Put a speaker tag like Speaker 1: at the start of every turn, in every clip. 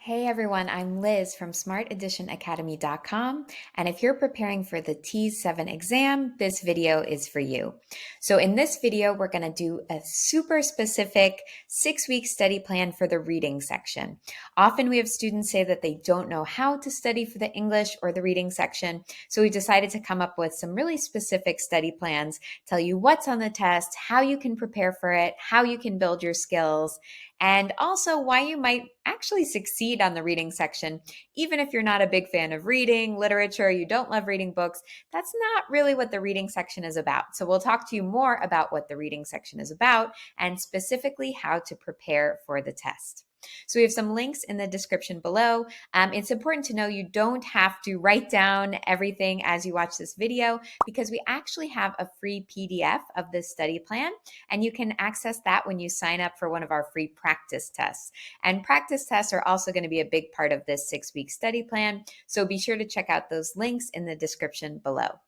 Speaker 1: Hey everyone, I'm Liz from smarteditionacademy.com, and if you're preparing for the TEAS 7 exam, this video is for you. So in this video, we're going to do a super specific 6-week study plan for the reading section. Often we have students say that they don't know how to study for the English or the reading section, so we decided to come up with some really specific study plans, tell you what's on the test, how you can prepare for it, how you can build your skills, and also why you might actually succeed on the reading section. Even if you're not a big fan of reading, literature, you don't love reading books, that's not really what the reading section is about. So we'll talk to you more about what the reading section is about and specifically how to prepare for the test. So we have some links in the description below. It's important to know you don't have to write down everything as you watch this video because we actually have a free PDF of this study plan, and you can access that when you sign up for one of our free practice tests. And practice tests are also going to be a big part of this 6-week study plan, so be sure to check out those links in the description below.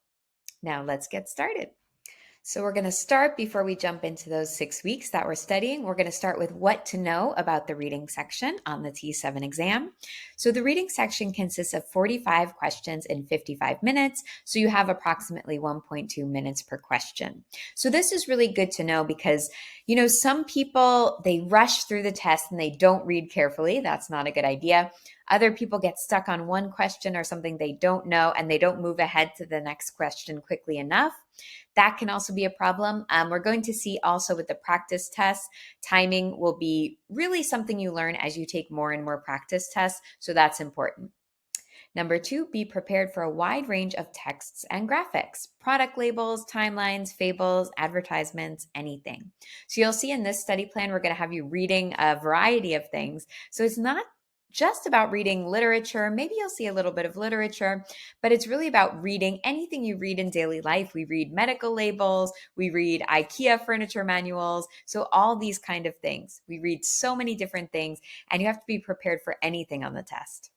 Speaker 1: Now let's get started. So we're going to start before we jump into those 6 weeks that we're studying. We're going to start with what to know about the reading section on the TEAS 7 exam. So the reading section consists of 45 questions in 55 minutes. So you have approximately 1.2 minutes per question. So this is really good to know because, some people, they rush through the test and they don't read carefully. That's not a good idea. Other people get stuck on one question or something they don't know and they don't move ahead to the next question quickly enough. That can also be a problem. We're going to see also with the practice tests, timing will be really something you learn as you take more and more practice tests. So that's important. Number 2, be prepared for a wide range of texts and graphics, product labels, timelines, fables, advertisements, anything. So you'll see in this study plan, we're going to have you reading a variety of things. So it's not just about reading literature. Maybe you'll see a little bit of literature, but it's really about reading anything you read in daily life. We read medical labels, we read IKEA furniture manuals, so all these kind of things. We read so many different things, and you have to be prepared for anything on the test.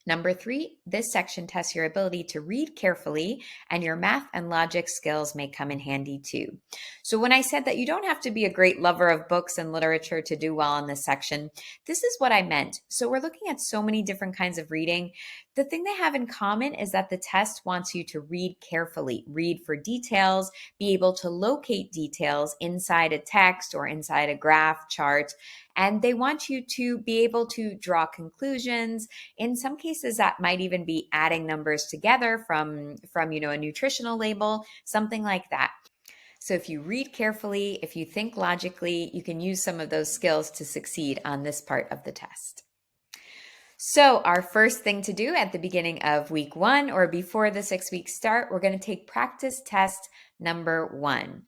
Speaker 1: Number 3, this section tests your ability to read carefully, and your math and logic skills may come in handy too. So when I said that you don't have to be a great lover of books and literature to do well in this section, this is what I meant. So we're looking at so many different kinds of reading. The thing they have in common is that the test wants you to read carefully, read for details, be able to locate details inside a text or inside a graph chart, and they want you to be able to draw conclusions. In some cases, that might even be adding numbers together from a nutritional label, something like that. So if you read carefully, if you think logically, you can use some of those skills to succeed on this part of the test. So our first thing to do at the beginning of week 1 or before the 6-week start, we're going to take practice test number 1.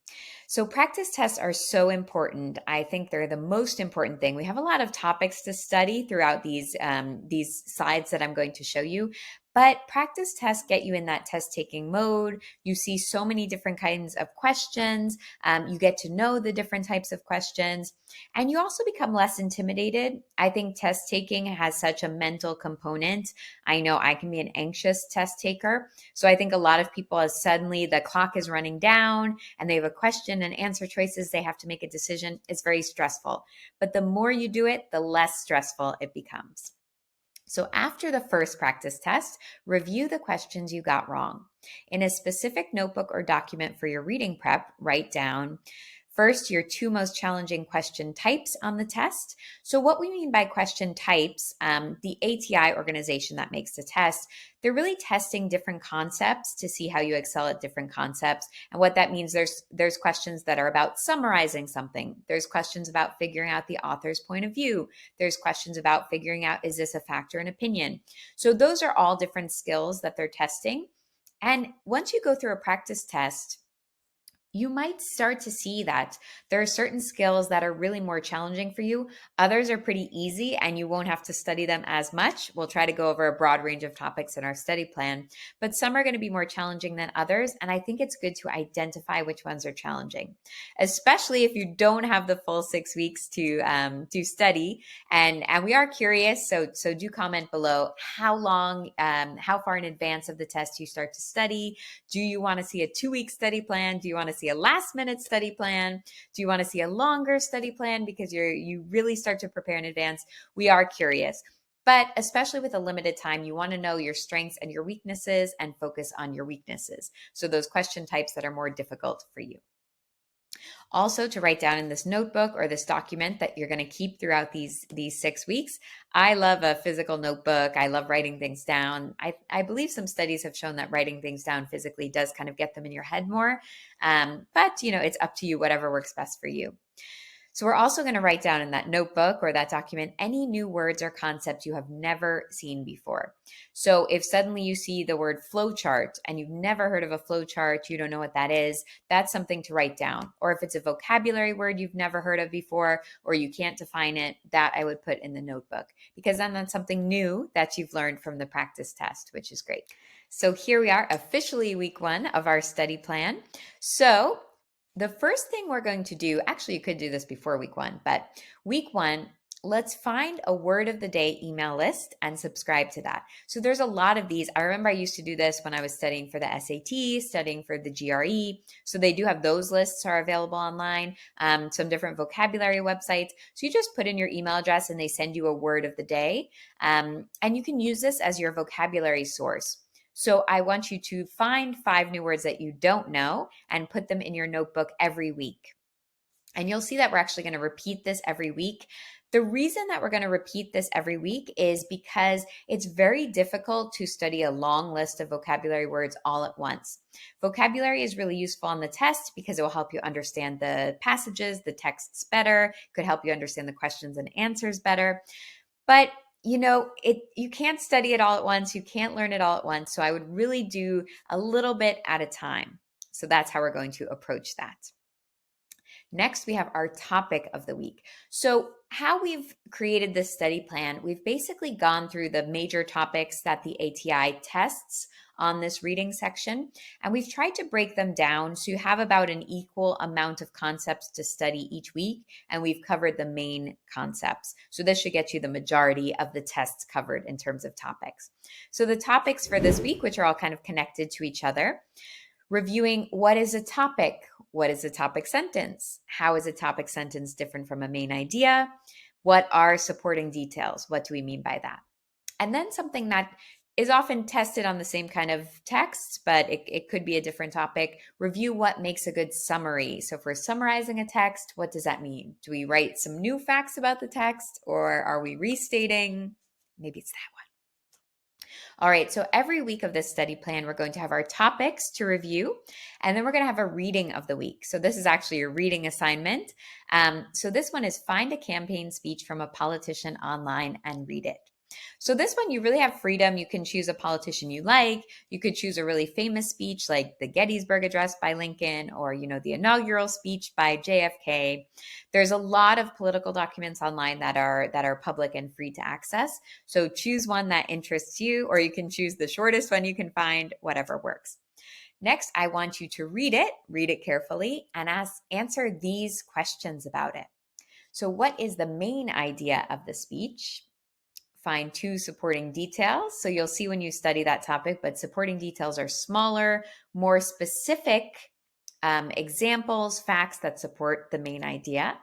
Speaker 1: So practice tests are so important. I think they're the most important thing. We have a lot of topics to study throughout these slides that I'm going to show you, but practice tests get you in that test-taking mode. You see so many different kinds of questions. You get to know the different types of questions, and you also become less intimidated. I think test-taking has such a mental component. I know I can be an anxious test taker, so I think a lot of people, as suddenly the clock is running down and they have a question and answer choices, they have to make a decision. It's very stressful. But the more you do it, the less stressful it becomes. So after the first practice test, review the questions you got wrong. In a specific notebook or document for your reading prep, write down first, your 2 most challenging question types on the test. So what we mean by question types, the ATI organization that makes the test, they're really testing different concepts to see how you excel at different concepts. And what that means, there's questions that are about summarizing something. There's questions about figuring out the author's point of view. There's questions about figuring out, is this a fact or an opinion? So those are all different skills that they're testing. And once you go through a practice test, you might start to see that there are certain skills that are really more challenging for you. Others are pretty easy and you won't have to study them as much. We'll try to go over a broad range of topics in our study plan, but some are going to be more challenging than others. And I think it's good to identify which ones are challenging, especially if you don't have the full 6 weeks to study. And we are curious. So do comment below how far in advance of the test you start to study. Do you want to see a 2-week study plan? Do you want to see a last-minute study plan? Do you want to see a longer study plan because you really start to prepare in advance? We are curious. But especially with a limited time, you want to know your strengths and your weaknesses and focus on your weaknesses. So those question types that are more difficult for you. Also, to write down in this notebook or this document that you're going to keep throughout these 6 weeks. I love a physical notebook. I love writing things down. I believe some studies have shown that writing things down physically does kind of get them in your head more. But it's up to you, whatever works best for you. So we're also going to write down in that notebook or that document any new words or concepts you have never seen before. So if suddenly you see the word flowchart and you've never heard of a flowchart, you don't know what that is, that's something to write down. Or if it's a vocabulary word you've never heard of before or you can't define it, that I would put in the notebook, because then that's something new that you've learned from the practice test, which is great. So here we are, officially week 1 of our study plan. So the first thing we're going to do, actually, you could do this before week 1, but week 1, let's find a word of the day email list and subscribe to that. So there's a lot of these. I remember I used to do this when I was studying for the SAT, studying for the GRE. So they do have those lists are available online, some different vocabulary websites. So you just put in your email address and they send you a word of the day. And you can use this as your vocabulary source. So I want you to find 5 new words that you don't know and put them in your notebook every week. And you'll see that we're actually going to repeat this every week. The reason that we're going to repeat this every week is because it's very difficult to study a long list of vocabulary words all at once. Vocabulary is really useful on the test because it will help you understand the passages, the texts better, could help you understand the questions and answers better. But you can't study it all at once. You can't learn it all at once. So I would really do a little bit at a time. So that's how we're going to approach that. Next, we have our topic of the week. So how we've created this study plan, we've basically gone through the major topics that the ATI tests on this reading section, and we've tried to break them down so you have about an equal amount of concepts to study each week, and we've covered the main concepts. So this should get you the majority of the tests covered in terms of topics. So the topics for this week, which are all kind of connected to each other, reviewing what is a topic, what is a topic sentence, how is a topic sentence different from a main idea, what are supporting details, what do we mean by that? And then something that is often tested on the same kind of text, but it could be a different topic. Review what makes a good summary. So if we're summarizing a text, what does that mean? Do we write some new facts about the text, or are we restating? Maybe it's that one. All right, so every week of this study plan, we're going to have our topics to review, and then we're going to have a reading of the week. So this is actually a reading assignment. So this one is find a campaign speech from a politician online and read it. So this one, you really have freedom. You can choose a politician you like. You could choose a really famous speech like the Gettysburg Address by Lincoln, or, the inaugural speech by JFK. There's a lot of political documents online that are public and free to access. So choose one that interests you, or you can choose the shortest one you can find, whatever works. Next, I want you to read it carefully, and answer these questions about it. So what is the main idea of the speech? Find 2 supporting details. So you'll see when you study that topic, but supporting details are smaller, more specific examples, facts that support the main idea.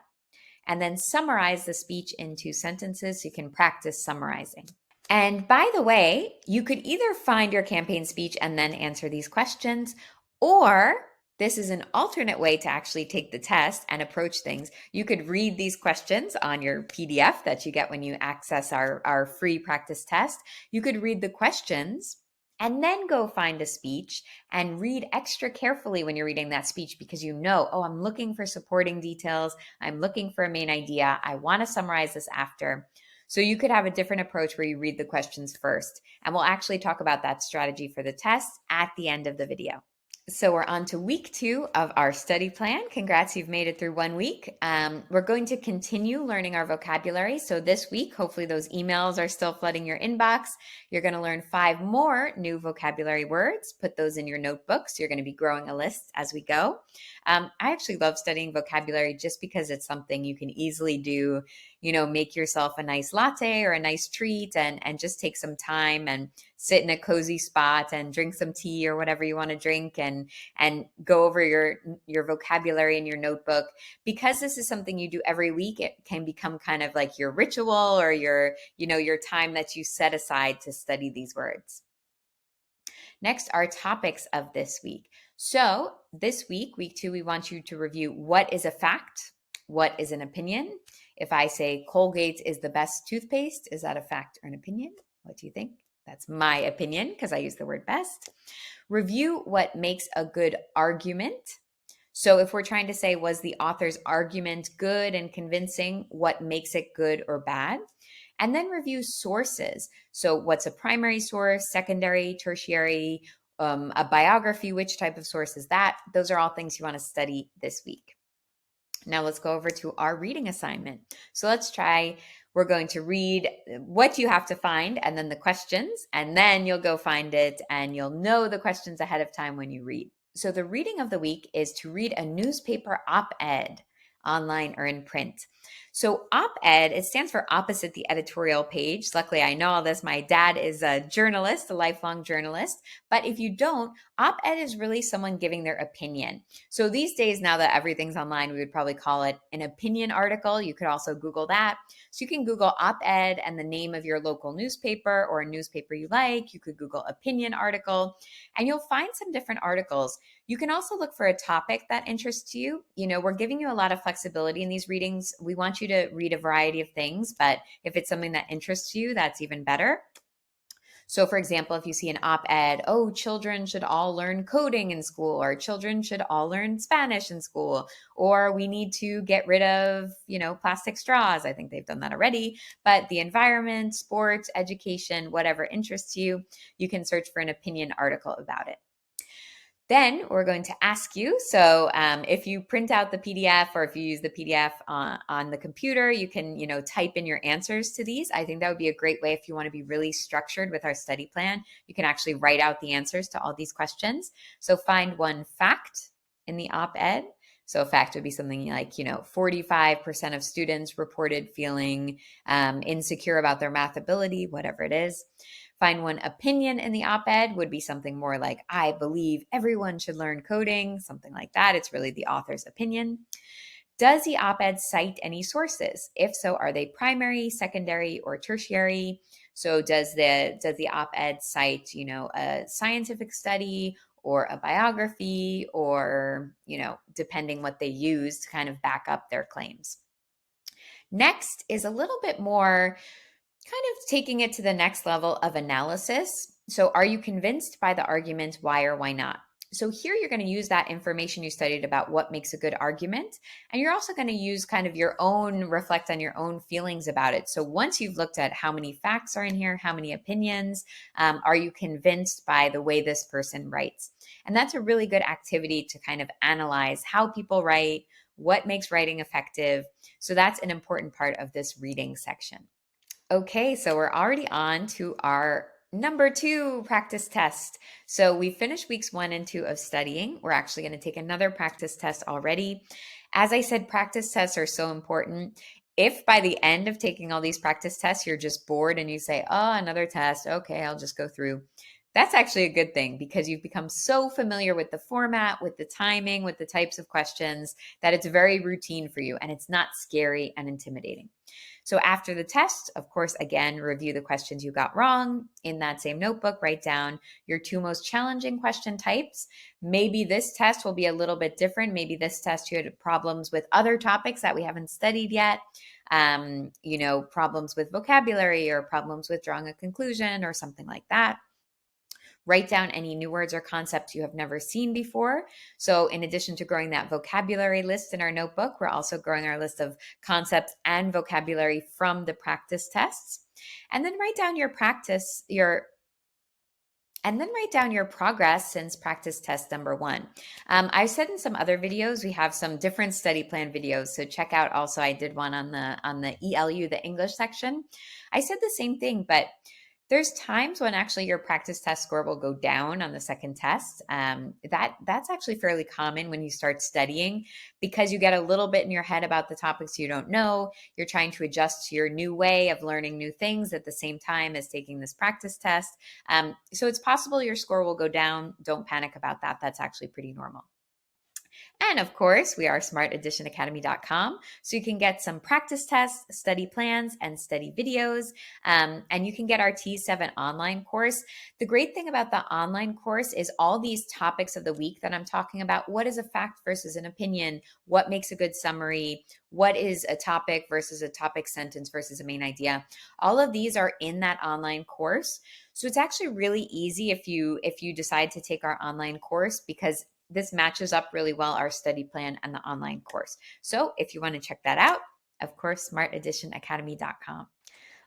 Speaker 1: And then summarize the speech in 2 sentences so you can practice summarizing. And by the way, you could either find your campaign speech and then answer these questions, or this is an alternate way to actually take the test and approach things. You could read these questions on your PDF that you get when you access our free practice test. You could read the questions and then go find a speech and read extra carefully when you're reading that speech, because I'm looking for supporting details. I'm looking for a main idea. I want to summarize this after. So you could have a different approach where you read the questions first. And we'll actually talk about that strategy for the test at the end of the video. So we're on to week 2 of our study plan. Congrats, you've made it through 1 week. We're going to continue learning our vocabulary. So this week, hopefully those emails are still flooding your inbox. You're going to learn 5 more new vocabulary words. Put those in your notebooks. You're going to be growing a list as we go. I actually love studying vocabulary just because it's something you can easily do, make yourself a nice latte or a nice treat and just take some time and sit in a cozy spot and drink some tea or whatever you want to drink and go over your vocabulary in your notebook. Because this is something you do every week, it can become kind of like your ritual or your time that you set aside to study these words. Next, our topics of this week. So this week, week 2, we want you to review what is a fact, what is an opinion. If I say Colgate is the best toothpaste, is that a fact or an opinion? What do you think? That's my opinion because I use the word best. Review what makes a good argument. So if we're trying to say, was the author's argument good and convincing, what makes it good or bad? And then review sources. So what's a primary source, secondary, tertiary, a biography, which type of source is that? Those are all things you want to study this week. Now let's go over to our reading assignment. So let's try, we're going to read what you have to find and then the questions, and then you'll go find it and you'll know the questions ahead of time when you read. So the reading of the week is to read a newspaper op-ed, online or in print. So op-ed, it stands for opposite the editorial page. Luckily, I know all this. My dad is a journalist, a lifelong journalist. But if you don't, op-ed is really someone giving their opinion. So these days, now that everything's online, we would probably call it an opinion article. You could also Google that. So you can Google op-ed and the name of your local newspaper or a newspaper you like. You could Google opinion article, and you'll find some different articles. You can also look for a topic that interests you. We're giving you a lot of flexibility in these readings. We want you to read a variety of things, but if it's something that interests you, that's even better. So for example, if you see an op-ed, oh, children should all learn coding in school, or children should all learn Spanish in school, or we need to get rid of, plastic straws. I think they've done that already, but the environment, sports, education, whatever interests you, you can search for an opinion article about it. Then we're going to ask you, so if you print out the PDF or if you use the PDF on the computer, you can, type in your answers to these. I think that would be a great way if you want to be really structured with our study plan. You can actually write out the answers to all these questions. So find one fact in the op-ed. So a fact would be something like, 45% of students reported feeling insecure about their math ability, whatever it is. Find one opinion in the op-ed would be something more like, I believe everyone should learn coding, something like that. It's really the author's opinion. Does the op-ed cite any sources? If so, are they primary, secondary, or tertiary? So does the op-ed cite, a scientific study or a biography or, depending what they use to kind of back up their claims? Next is a little bit more kind of taking it to the next level of analysis. So are you convinced by the argument? Why or why not? So here you're going to use that information you studied about what makes a good argument. And you're also going to use kind of reflect on your own feelings about it. So once you've looked at how many facts are in here, how many opinions, are you convinced by the way this person writes? And that's a really good activity to kind of analyze how people write, what makes writing effective. So that's an important part of this reading section. Okay, so we're already on to our number 2 practice test. So we finished weeks 1 and 2 of studying. We're actually going to take another practice test already. As I said, practice tests are so important. If by the end of taking all these practice tests, you're just bored and you say, oh, another test, okay, I'll just go through. That's actually a good thing because you've become so familiar with the format, with the timing, with the types of questions that it's very routine for you and it's not scary and intimidating. So after the test, of course, again, review the questions you got wrong. In that same notebook, write down your 2 most challenging question types. Maybe this test will be a little bit different. Maybe this test you had problems with other topics that we haven't studied yet. Problems with vocabulary or problems with drawing a conclusion or something like that. Write down any new words or concepts you have never seen before. So in addition to growing that vocabulary list in our notebook, we're also growing our list of concepts and vocabulary from the practice tests. And then write down your progress since practice test number 1. I said in some other videos, we have some different study plan videos. So check out also, I did one on the ELU, the English section. I said the same thing, but There's times when actually your practice test score will go down on the second test. That's actually fairly common when you start studying because you get a little bit in your head about the topics you don't know. You're trying to adjust to your new way of learning new things at the same time as taking this practice test. So it's possible your score will go down. Don't panic about that. That's actually pretty normal. And of course, we are smartadditionacademy.com. So you can get some practice tests, study plans, and study videos. And you can get our T7 online course. The great thing about the online course is all these topics of the week that I'm talking about. What is a fact versus an opinion? What makes a good summary? What is a topic versus a topic sentence versus a main idea? All of these are in that online course. So it's actually really easy if you decide to take our online course because this matches up really well our study plan and the online course. So if you want to check that out, of course, smartadditionacademy.com.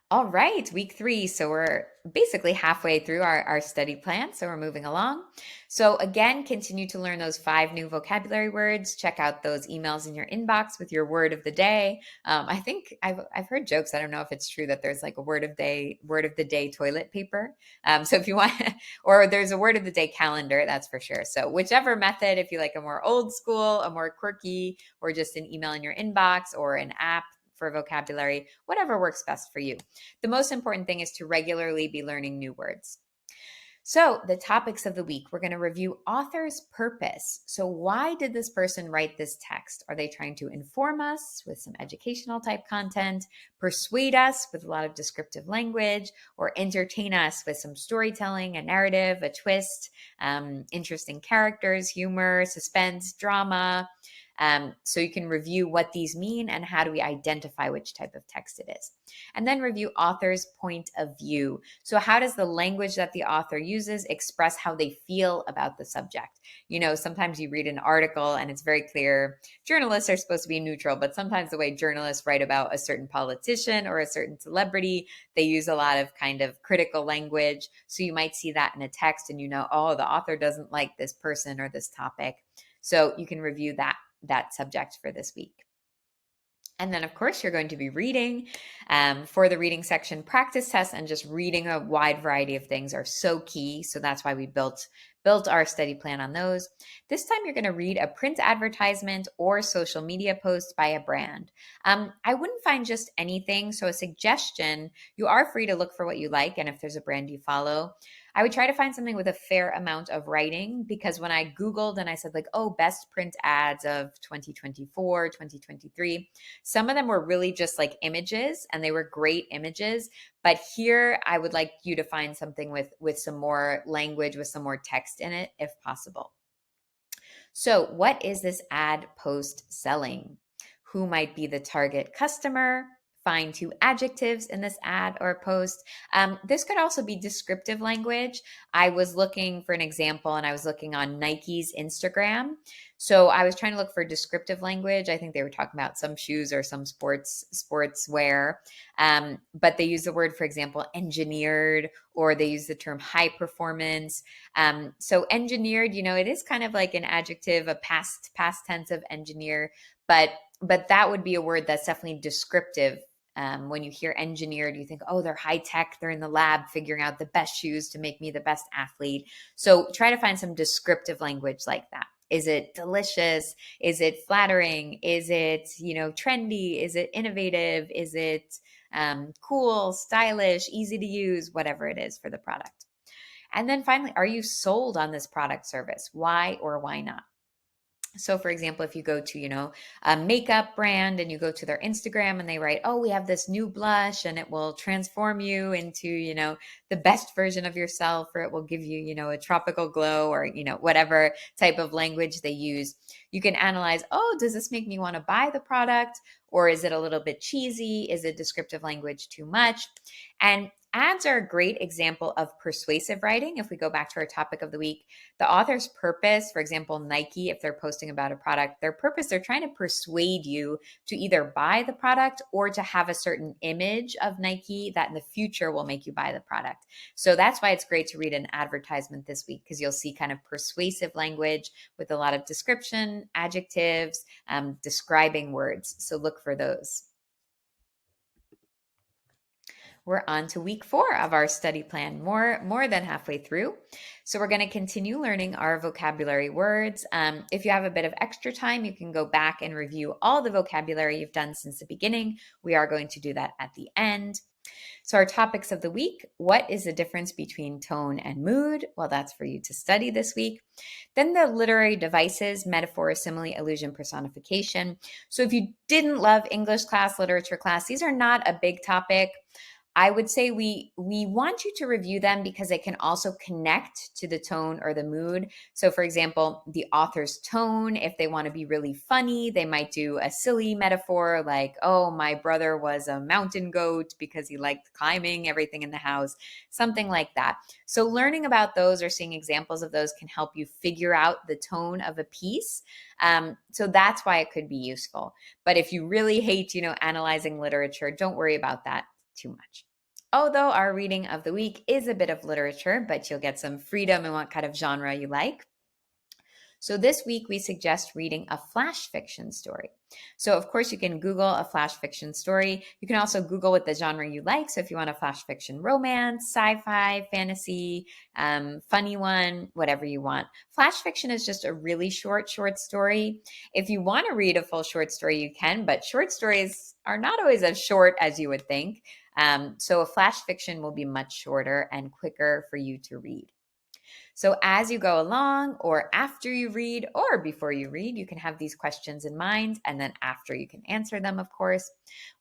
Speaker 1: All right, week 3. So we're basically halfway through our study plan. So we're moving along. So again, continue to learn those 5 new vocabulary words. Check out those emails in your inbox with your word of the day. I think I've heard jokes. I don't know if it's true that there's like a word of the day toilet paper. So if you want, or there's a word of the day calendar, that's for sure. So whichever method, if you like a more old school, a more quirky, or just an email in your inbox or an app for vocabulary, whatever works best for you. The most important thing is to regularly be learning new words. So, the topics of the week, we're going to review author's purpose. So, why did this person write this text? Are they trying to inform us with some educational type content, persuade us with a lot of descriptive language, or entertain us with some storytelling, a narrative, a twist, interesting characters, humor, suspense, drama? So you can review what these mean and how do we identify which type of text it is. And then review author's point of view. So how does the language that the author uses express how they feel about the subject? You know, sometimes you read an article and it's very clear journalists are supposed to be neutral, but sometimes the way journalists write about a certain politician or a certain celebrity, they use a lot of kind of critical language. So you might see that in a text and you know, oh, the author doesn't like this person or this topic. So you can review that subject for this week. And then, of course, you're going to be reading for the reading section. Practice tests and just reading a wide variety of things are so key. So that's why we built our study plan on those. This time, you're going to read a print advertisement or social media post by a brand. I wouldn't find just anything. So a suggestion, you are free to look for what you like. And if there's a brand you follow, I would try to find something with a fair amount of writing because when I Googled and I said like, oh, best print ads of 2024, 2023, some of them were really just like images and they were great images. But here I would like you to find something with some more language, with some more text in it, if possible. So what is this ad post selling? Who might be the target customer? Find 2 adjectives in this ad or post. This could also be descriptive language. I was looking for an example and I was looking on Nike's Instagram. So I was trying to look for descriptive language. I think they were talking about some shoes or some sportswear. But they use the word, for example, engineered, or they use the term high performance. So engineered, you know, it is kind of like an adjective, a past tense of engineer, but that would be a word that's definitely descriptive. When you hear engineered, you think, oh, they're high tech. They're in the lab figuring out the best shoes to make me the best athlete. So try to find some descriptive language like that. Is it delicious? Is it flattering? Is it, you know, trendy? Is it innovative? Is it cool, stylish, easy to use, whatever it is for the product? And then finally, are you sold on this product service? Why or why not? So for example, if you go to, you know, a makeup brand and you go to their Instagram and they write, oh, we have this new blush and it will transform you into, you know, the best version of yourself, or it will give you, you know, a tropical glow, or, you know, whatever type of language they use, you can analyze, oh, does this make me want to buy the product? Or is it a little bit cheesy? Is it descriptive language too much? And ads are a great example of persuasive writing. If we go back to our topic of the week, the author's purpose, for example, Nike, if they're posting about a product, their purpose, they're trying to persuade you to either buy the product or to have a certain image of Nike that in the future will make you buy the product. So that's why it's great to read an advertisement this week, because you'll see kind of persuasive language with a lot of description, adjectives, describing words. So look for those. We're on to week 4 of our study plan, more than halfway through. So we're going to continue learning our vocabulary words. If you have a bit of extra time, you can go back and review all the vocabulary you've done since the beginning. We are going to do that at the end. So our topics of the week: what is the difference between tone and mood? Well, that's for you to study this week. Then the literary devices: metaphor, simile, allusion, personification. So if you didn't love English class, literature class, these are not a big topic. I would say we want you to review them because they can also connect to the tone or the mood. So for example, the author's tone, if they want to be really funny, they might do a silly metaphor like, oh, my brother was a mountain goat because he liked climbing everything in the house, something like that. So learning about those or seeing examples of those can help you figure out the tone of a piece. So that's why it could be useful. But if you really hate, analyzing literature, don't worry about that too much. Although our reading of the week is a bit of literature, but you'll get some freedom in what kind of genre you like. So this week we suggest reading a flash fiction story. So of course you can Google a flash fiction story. You can also Google what the genre you like. So if you want a flash fiction romance, sci-fi, fantasy, funny one, whatever you want. Flash fiction is just a really short story. If you want to read a full short story, you can, but short stories are not always as short as you would think. So a flash fiction will be much shorter and quicker for you to read. So as you go along, or after you read, or before you read, you can have these questions in mind, and then after you can answer them, of course.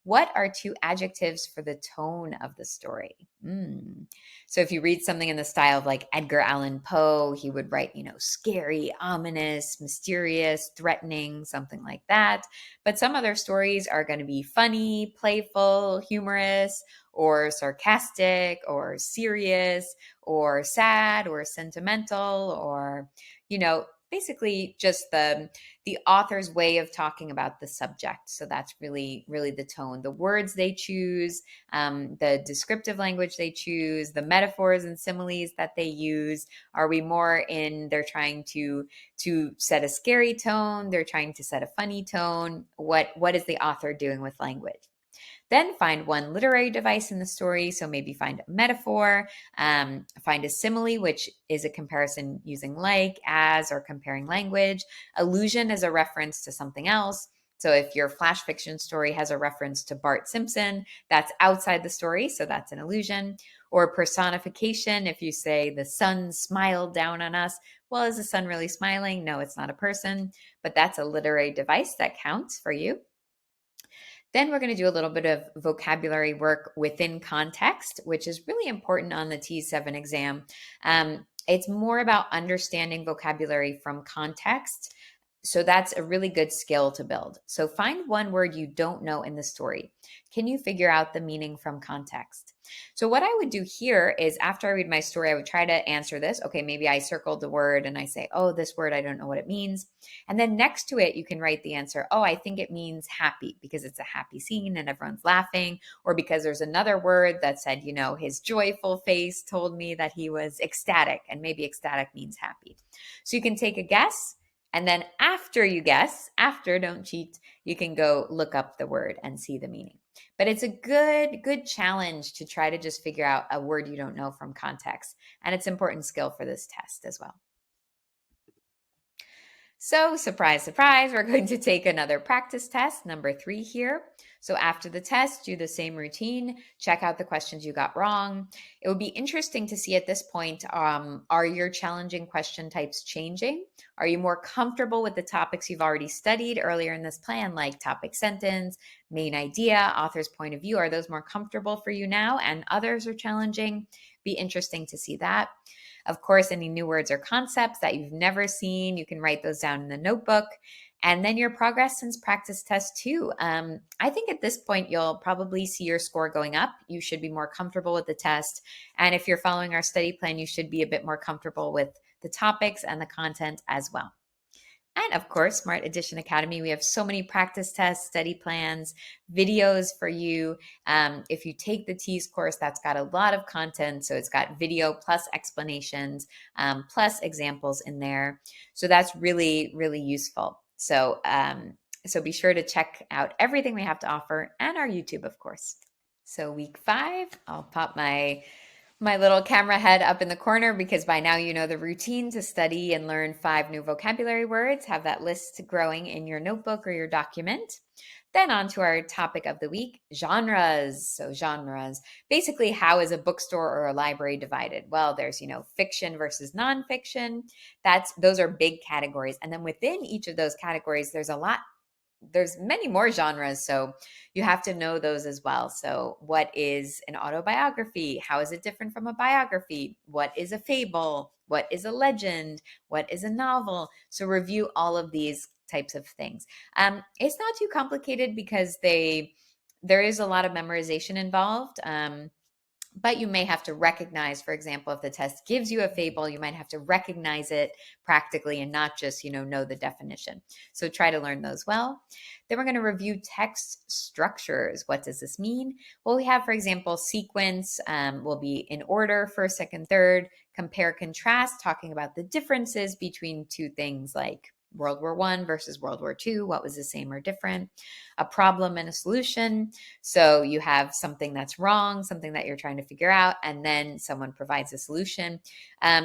Speaker 1: What are 2 adjectives for the tone of the story? So if you read something in the style of like Edgar Allan Poe, he would write, scary, ominous, mysterious, threatening, something like that. But some other stories are going to be funny, playful, humorous, or sarcastic, or serious, or sad, or sentimental, or, basically just the author's way of talking about the subject. So that's really, really the tone, the words they choose, the descriptive language they choose, the metaphors and similes that they use. Are we more in they're trying to set a scary tone? They're trying to set a funny tone? What is the author doing with language? Then find one literary device in the story. So maybe find a metaphor, find a simile, which is a comparison using like, as, or comparing language. Allusion is a reference to something else. So if your flash fiction story has a reference to Bart Simpson, that's outside the story, so that's an allusion. Or personification, if you say the sun smiled down on us, well, is the sun really smiling? No, it's not a person, but that's a literary device that counts for you. Then we're going to do a little bit of vocabulary work within context, which is really important on the TEAS 7 exam. It's more about understanding vocabulary from context. So that's a really good skill to build. So find one word you don't know in the story. Can you figure out the meaning from context? So what I would do here is after I read my story, I would try to answer this. Okay, maybe I circled the word and I say, oh, this word, I don't know what it means. And then next to it, you can write the answer. Oh, I think it means happy because it's a happy scene and everyone's laughing, or because there's another word that said, his joyful face told me that he was ecstatic, and maybe ecstatic means happy. So you can take a guess. And then after you guess, don't cheat, you can go look up the word and see the meaning. But it's a good challenge to try to just figure out a word you don't know from context. And it's an important skill for this test as well. So surprise, surprise, we're going to take another practice test, number 3 here. So after the test, do the same routine, check out the questions you got wrong. It would be interesting to see at this point, are your challenging question types changing? Are you more comfortable with the topics you've already studied earlier in this plan, like topic sentence, main idea, author's point of view? Are those more comfortable for you now and others are challenging? Be interesting to see that. Of course, any new words or concepts that you've never seen, you can write those down in the notebook. And then your progress since practice test 2. I think at this point, you'll probably see your score going up. You should be more comfortable with the test. And if you're following our study plan, you should be a bit more comfortable with the topics and the content as well. And of course, Smart Edition Academy, we have so many practice tests, study plans, videos for you. If you take the TEAS course, that's got a lot of content. So it's got video plus explanations, plus examples in there. So that's really, really useful. So be sure to check out everything we have to offer and our YouTube, of course. So week 5, I'll pop my little camera head up in the corner because by now you know the routine to study and learn 5 new vocabulary words. Have that list growing in your notebook or your document. Then on to our topic of the week, genres. So genres, basically how is a bookstore or a library divided? Well, there's, fiction versus nonfiction. Those are big categories. And then within each of those categories, there's many more genres, so you have to know those as well. So what is an autobiography? How is it different from a biography? What is a fable? What is a legend? What is a novel? So review all of these types of things. It's not too complicated because there is a lot of memorization involved. But you may have to recognize, for example, if the test gives you a fable, you might have to recognize it practically and not just, know the definition. So try to learn those well. Then we're going to review text structures. What does this mean? Well, we have, for example, sequence will be in order, first, second, third, compare, contrast, talking about the differences between two things like World War I versus World War II. What was the same or different? A problem and a solution. So you have something that's wrong, something that you're trying to figure out, and then someone provides a solution.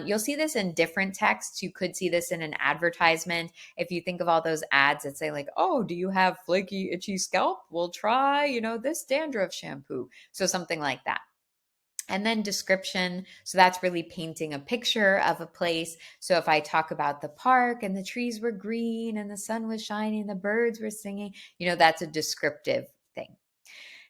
Speaker 1: You'll see this in different texts. You could see this in an advertisement. If you think of all those ads that say like, oh, do you have flaky, itchy scalp? We'll try, this dandruff shampoo. So something like that. And then description. So that's really painting a picture of a place. So if I talk about the park and the trees were green and the sun was shining, the birds were singing, that's a descriptive thing.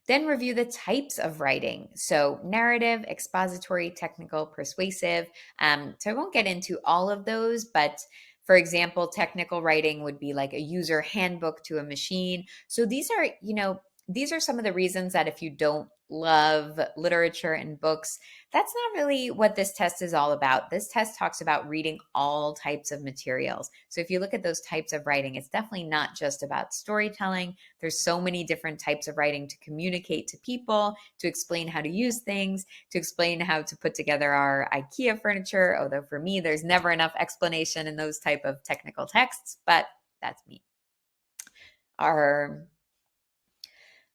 Speaker 1: Then review the types of writing. So narrative, expository, technical, persuasive. So I won't get into all of those, but for example, technical writing would be like a user handbook to a machine. So these are some of the reasons that if you don't love literature and books, that's not really what this test is all about. This test talks about reading all types of materials. So if you look at those types of writing, it's definitely not just about storytelling. There's so many different types of writing to communicate to people, to explain how to use things, to explain how to put together our IKEA furniture. Although for me, there's never enough explanation in those type of technical texts, but that's me.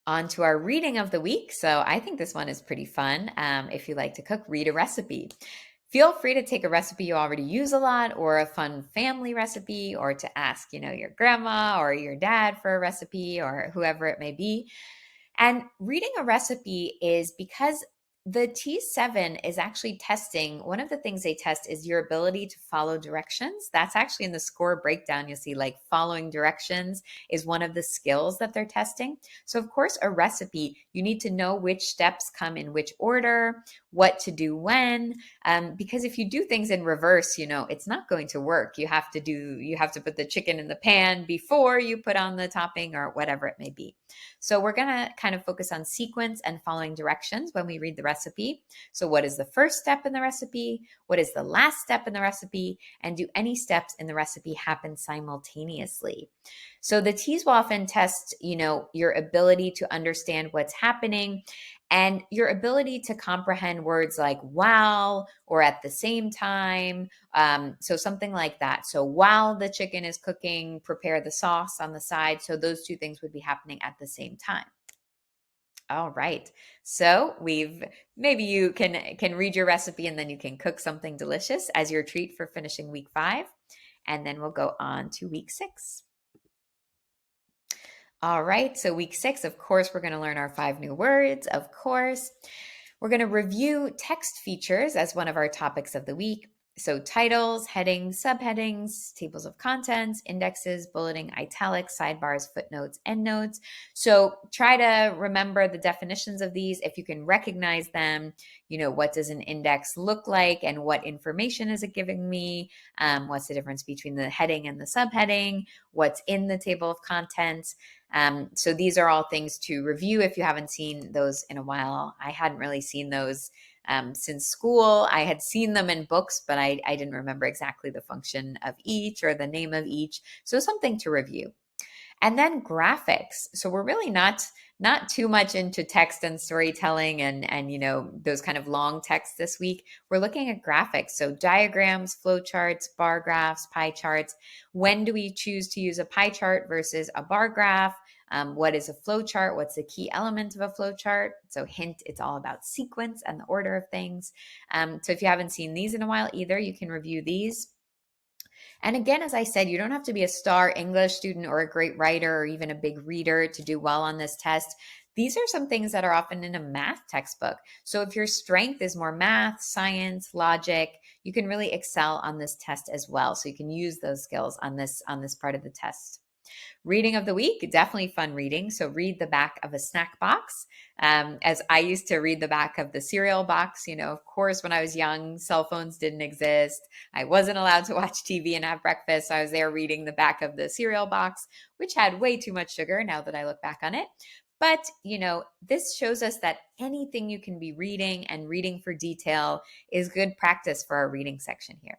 Speaker 1: On to our reading of the week. So I think this one is pretty fun. If you like to cook, read a recipe. Feel free to take a recipe you already use a lot or a fun family recipe, or to ask, your grandma or your dad for a recipe or whoever it may be. And reading a recipe is because the T7 is actually testing. One of the things they test is your ability to follow directions. That's actually in the score breakdown. You'll see like following directions is one of the skills that they're testing. So of course, a recipe, you need to know which steps come in which order, what to do when, because if you do things in reverse, it's not going to work. You have to put the chicken in the pan before you put on the topping or whatever it may be. So we're going to kind of focus on sequence and following directions when we read the recipe. So what is the first step in the recipe? What is the last step in the recipe? And do any steps in the recipe happen simultaneously? So the TEAS will often test, your ability to understand what's happening and your ability to comprehend words like while or at the same time. So something like that. So while the chicken is cooking, prepare the sauce on the side. So those two things would be happening at the same time. All right. So maybe you can read your recipe and then you can cook something delicious as your treat for finishing week 5. And then we'll go on to week 6. All right, so week 6, of course, we're going to learn our 5 new words, of course. We're going to review text features as one of our topics of the week. So titles, headings, subheadings, tables of contents, indexes, bulleting, italics, sidebars, footnotes, endnotes. So try to remember the definitions of these. If you can recognize them, what does an index look like and what information is it giving me? What's the difference between the heading and the subheading? What's in the table of contents? So these are all things to review if you haven't seen those in a while. I hadn't really seen those since school. I had seen them in books, but I didn't remember exactly the function of each or the name of each. So something to review. And then graphics. So we're really not too much into text and storytelling and those kind of long texts this week. We're looking at graphics. So diagrams, flowcharts, bar graphs, pie charts. When do we choose to use a pie chart versus a bar graph? What is a flow chart? What's the key element of a flow chart? So hint, it's all about sequence and the order of things. So if you haven't seen these in a while either, you can review these. And again, as I said, you don't have to be a star English student or a great writer or even a big reader to do well on this test. These are some things that are often in a math textbook. So if your strength is more math, science, logic, you can really excel on this test as well. So you can use those skills on this part of the test. Reading of the week, definitely fun reading. So read the back of a snack box. As I used to read the back of the cereal box, of course, when I was young, cell phones didn't exist. I wasn't allowed to watch TV and have breakfast. So I was there reading the back of the cereal box, which had way too much sugar now that I look back on it. But, this shows us that anything you can be reading and reading for detail is good practice for our reading section here.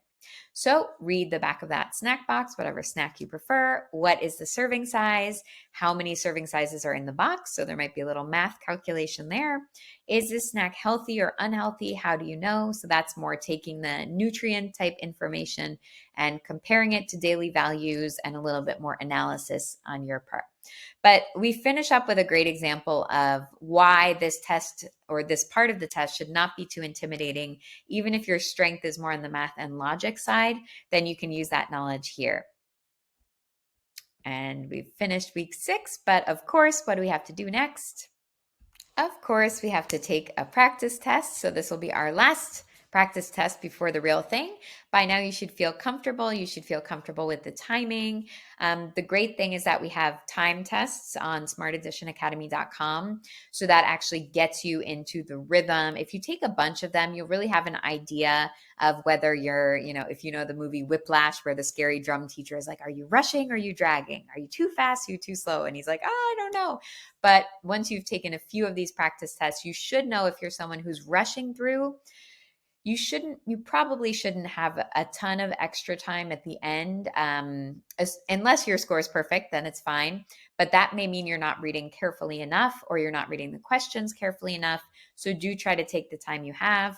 Speaker 1: So read the back of that snack box, whatever snack you prefer. What is the serving size? How many serving sizes are in the box? So there might be a little math calculation there. Is this snack healthy or unhealthy? How do you know? So that's more taking the nutrient type information and comparing it to daily values and a little bit more analysis on your part. But we finish up with a great example of why this test or this part of the test should not be too intimidating. Even if your strength is more on the math and logic side, then you can use that knowledge here. And we've finished week 6, but of course, what do we have to do next? Of course, we have to take a practice test. So this will be our last practice test before the real thing. By now, you should feel comfortable. You should feel comfortable with the timing. The great thing is that we have time tests on smartadditionacademy.com. So that actually gets you into the rhythm. If you take a bunch of them, you'll really have an idea of whether you're, if you know the movie Whiplash, where the scary drum teacher is like, are you rushing or are you dragging? Are you too fast? Are you too slow? And he's like, oh, I don't know. But once you've taken a few of these practice tests, you should know if you're someone who's rushing through. You probably shouldn't have a ton of extra time at the end, unless your score is perfect, then it's fine. But that may mean you're not reading carefully enough or you're not reading the questions carefully enough. So do try to take the time you have.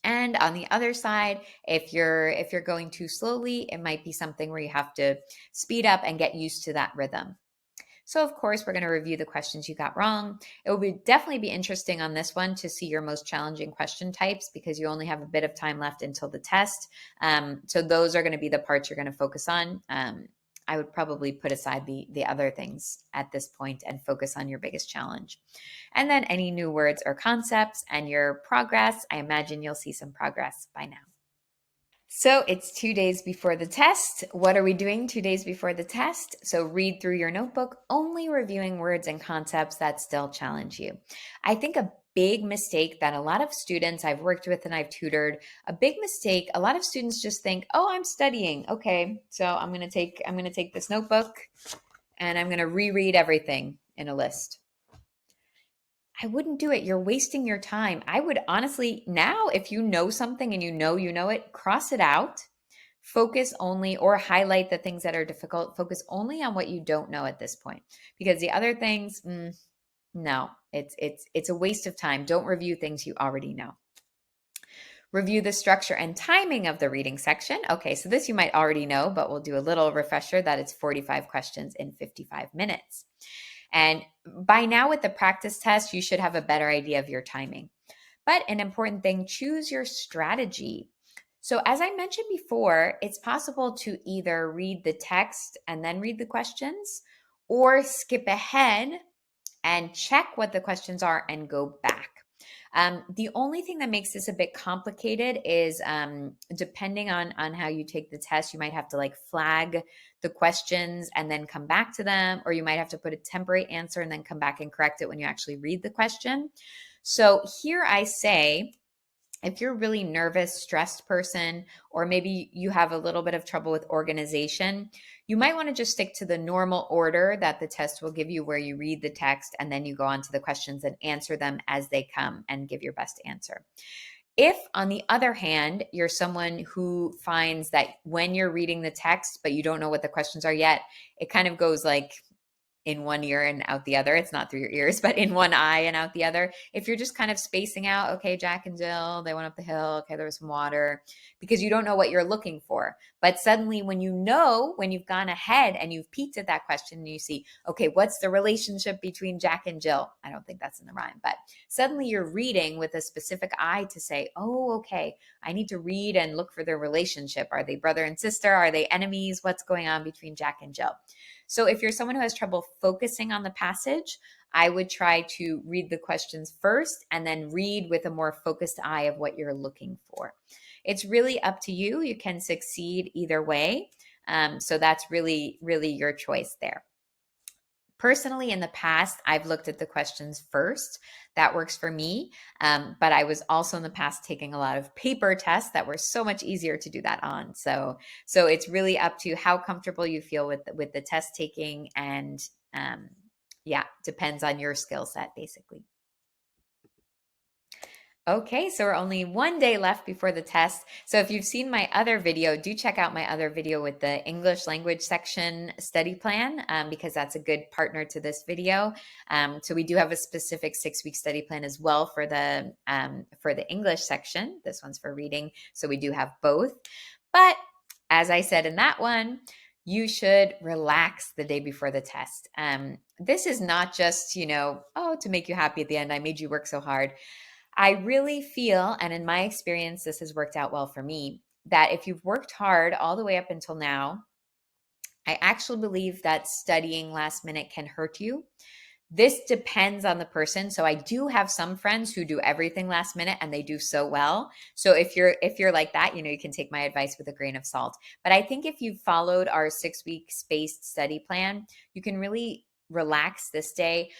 Speaker 1: And on the other side, if you're going too slowly, it might be something where you have to speed up and get used to that rhythm. So of course, we're going to review the questions you got wrong. It will definitely be interesting on this one to see your most challenging question types because you only have a bit of time left until the test. So those are going to be the parts you're going to focus on. I would probably put aside the other things at this point and focus on your biggest challenge. And then any new words or concepts and your progress. I imagine you'll see some progress by now. So it's 2 days before the test. What are we doing 2 days before the test? So read through your notebook, only reviewing words and concepts that still challenge you. I think a big mistake that a lot of students I've worked with and I've tutored, a big mistake, a lot of students just think, oh, I'm studying. Okay, so I'm going to take this notebook and I'm going to reread everything in a list. I wouldn't do it. You're wasting your time. I would honestly, now, if you know something and you know it, cross it out. Focus only or highlight the things that are difficult. Focus only on what you don't know at this point. Because the other things, no, it's a waste of time. Don't review things you already know. Review the structure and timing of the reading section. Okay, so this you might already know, but we'll do a little refresher that it's 45 questions in 55 minutes. And by now with the practice test, you should have a better idea of your timing. But an important thing, choose your strategy. So as I mentioned before, it's possible to either read the text and then read the questions or skip ahead and check what the questions are and go back. The only thing that makes this a bit complicated is depending on how you take the test, you might have to flag the questions and then come back to them, or you might have to put a temporary answer and then come back and correct it when you actually read the question. So here I say, if you're a really nervous, stressed person, or maybe you have a little bit of trouble with organization, you might want to just stick to the normal order that the test will give you, where you read the text and then you go on to the questions and answer them as they come and give your best answer. If, on the other hand, you're someone who finds that when you're reading the text, but you don't know what the questions are yet, it kind of goes in one ear and out the other. It's not through your ears, but in one eye and out the other. If you're just kind of spacing out, okay, Jack and Jill, they went up the hill. Okay, there was some water, because you don't know what you're looking for. But suddenly when you know, when you've gone ahead and you've peeked at that question and you see, okay, what's the relationship between Jack and Jill? I don't think that's in the rhyme, but suddenly you're reading with a specific eye to say, oh, okay, I need to read and look for their relationship. Are they brother and sister? Are they enemies? What's going on between Jack and Jill? So if you're someone who has trouble focusing on the passage, I would try to read the questions first and then read with a more focused eye of what you're looking for. It's really up to you. You can succeed either way. So that's really, really your choice there. Personally, in the past, I've looked at the questions first. That works for me. But I was also in the past taking a lot of paper tests that were so much easier to do that on. So it's really up to how comfortable you feel with the test taking, and yeah, depends on your skill set, basically. Okay, so we're only one day left before the test. So if you've seen my other video, do check out my other video with the English language section study plan, because that's a good partner to this video. So we do have a specific 6-week study plan as well for the English section. This one's for reading, so we do have both. But as I said in that one, you should relax the day before the test. This is not just, oh, to make you happy at the end, I made you work so hard. I really feel, and in my experience, this has worked out well for me, that if you've worked hard all the way up until now, I actually believe that studying last minute can hurt you. This depends on the person. So I do have some friends who do everything last minute and they do so well. So if you're like that, you can take my advice with a grain of salt. But I think if you've followed our 6-week spaced study plan, you can really relax this day.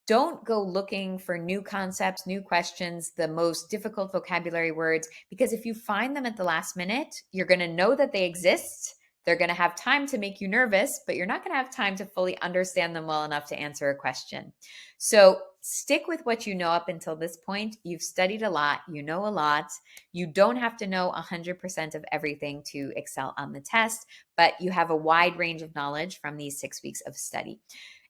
Speaker 1: Don't go looking for new concepts, new questions, the most difficult vocabulary words, because if you find them at the last minute, you're going to know that they exist. They're going to have time to make you nervous, but you're not going to have time to fully understand them well enough to answer a question. So stick with what you know up until this point. You've studied a lot. You know a lot. You don't have to know 100% of everything to excel on the test, but you have a wide range of knowledge from these 6 weeks of study.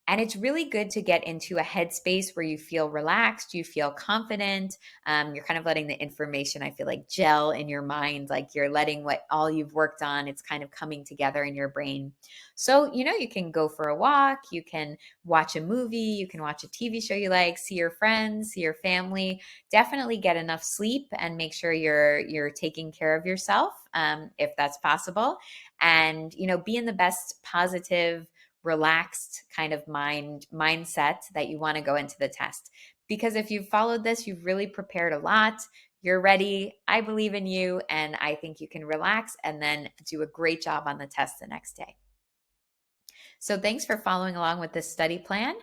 Speaker 1: And it's really good to get into a headspace where you feel relaxed, you feel confident. You're kind of letting the information, I feel like, gel in your mind, like you're letting what all you've worked on, it's kind of coming together in your brain. So, you can go for a walk, you can watch a movie, you can watch a TV show you like, see your friends, see your family. Definitely get enough sleep and make sure you're taking care of yourself, if that's possible. And, be in the best positive, relaxed kind of mindset that you want to go into the test. Because if you've followed this, you've really prepared a lot. You're ready. I believe in you, and I think you can relax and then do a great job on the test the next day. So thanks for following along with this study plan.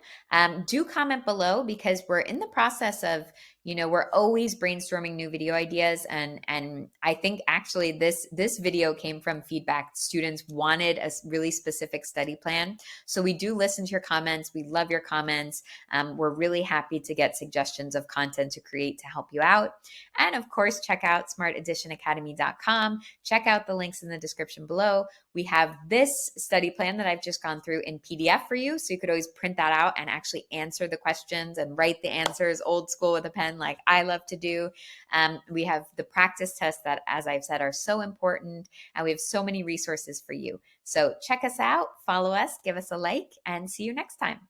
Speaker 1: Do comment below, because we're in the process of, we're always brainstorming new video ideas. And I think actually this video came from feedback. Students wanted a really specific study plan. So we do listen to your comments. We love your comments. We're really happy to get suggestions of content to create to help you out. And of course, check out smartadditionacademy.com. Check out the links in the description below. We have this study plan that I've just gone through in PDF for you. So you could always print that out and actually answer the questions and write the answers old school with a pen like I love to do. We have the practice tests that, as I've said, are so important. And we have so many resources for you. So check us out, follow us, give us a like, and see you next time.